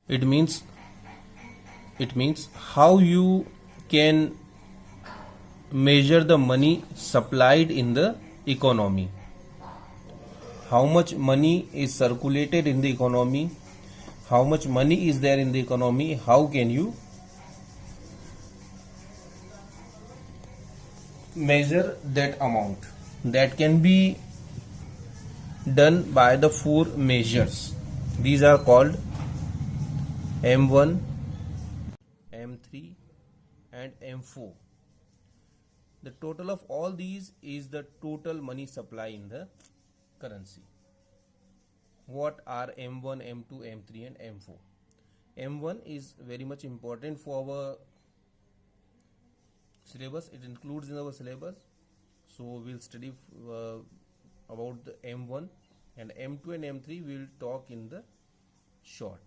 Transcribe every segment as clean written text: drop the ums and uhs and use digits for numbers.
It means how you can measure the money supplied in the economy. How much money is circulated in the economy? How much money is there in the economy? How can you measure that amount? That can be done by the four measures. These are called M1, M3 and M4. The total of all these is the total money supply in the currency. What are M1, M2, M3 and M4? M1 is very much important for our syllabus. It includes in our syllabus. So we'll study about the M1, and M2 and M3 we'll talk in the short.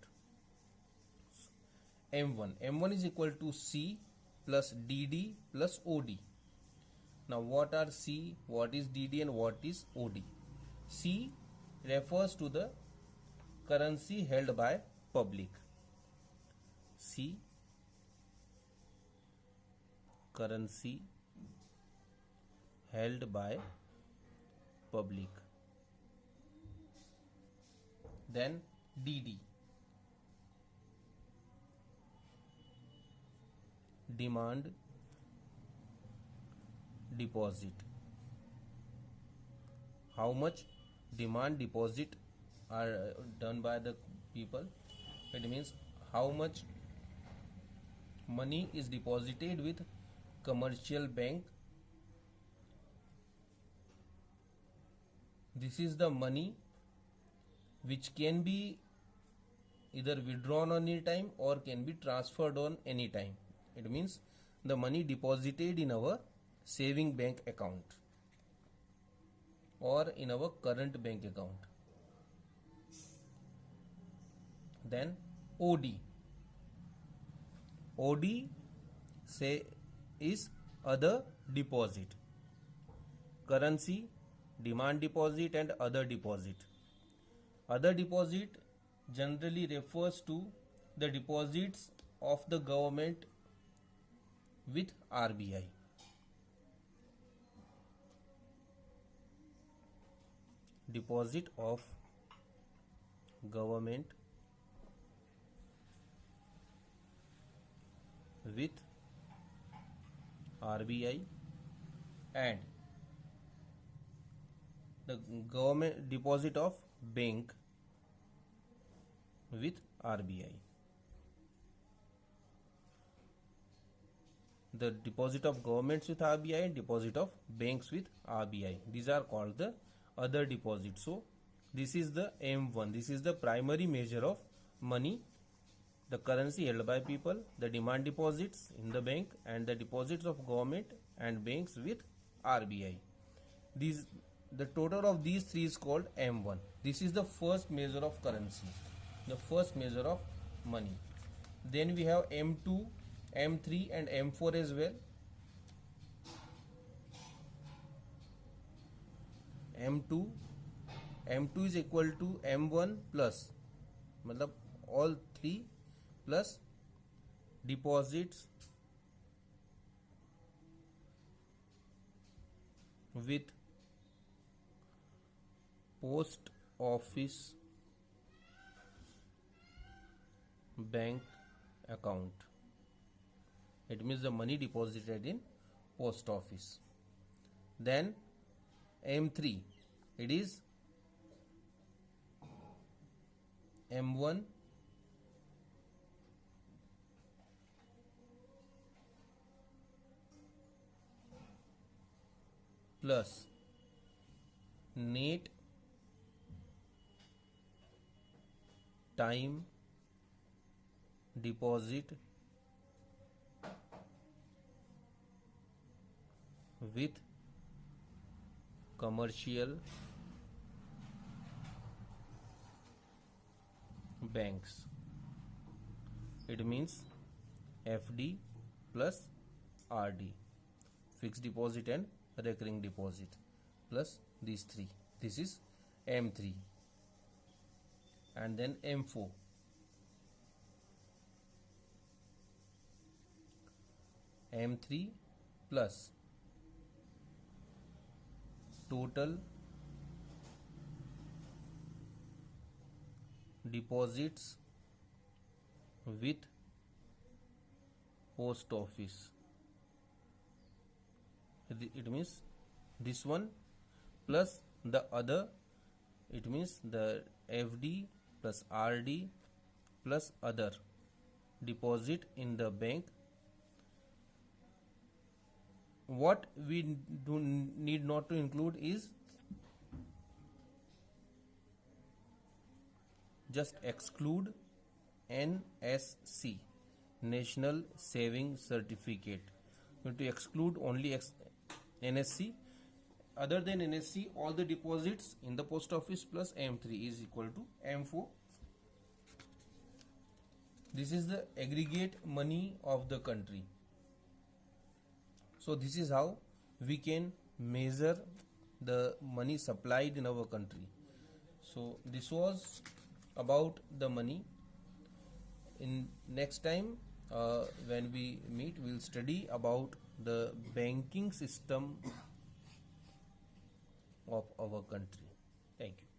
M1 is equal to C plus DD plus OD. Now what are C, what is DD and what is OD? C refers to the currency held by public. C, currency held by public. Then DD, demand deposit. How much demand deposit are done by the people? It means how much money is deposited with commercial bank. This is the money which can be either withdrawn on any time or can be transferred on any time. It means the money deposited in our saving bank account or in our current bank account. Then OD. OD say is other deposit. Currency, demand deposit and other deposit. Other deposit generally refers to the deposits of the government with RBI. Deposit of government with RBI and the government deposit of bank with RBI. The deposit of governments with RBI and deposit of banks with RBI. These are called the other deposits. So this is the M1. This is the primary measure of money, the currency held by people, the demand deposits in the bank and the deposits of government and banks with RBI. The total of these three is called M1. This is the first measure of currency, the first measure of money. Then we have M2, M3 and M4 as well. M2 is equal to M1 plus, मतलब all three plus deposits with post office bank account. It means the money deposited in post office. Then M3, it is M1 plus net time deposit with commercial banks. It means FD plus RD, fixed deposit and recurring deposit, plus these three. This is M3. And then M4. M3 plus total deposits with post office. It means this one plus the other, it means the FD plus RD plus other deposit in the bank. What we do need not to include is just exclude NSC, National Saving Certificate. We have to exclude only NSC. Other than NSC, all the deposits in the post office plus M3 is equal to M4. This is the aggregate money of the country. So this is how we can measure the money supplied in our country. So this was about the money. In next time when we meet, we will study about the banking system of our country. Thank you.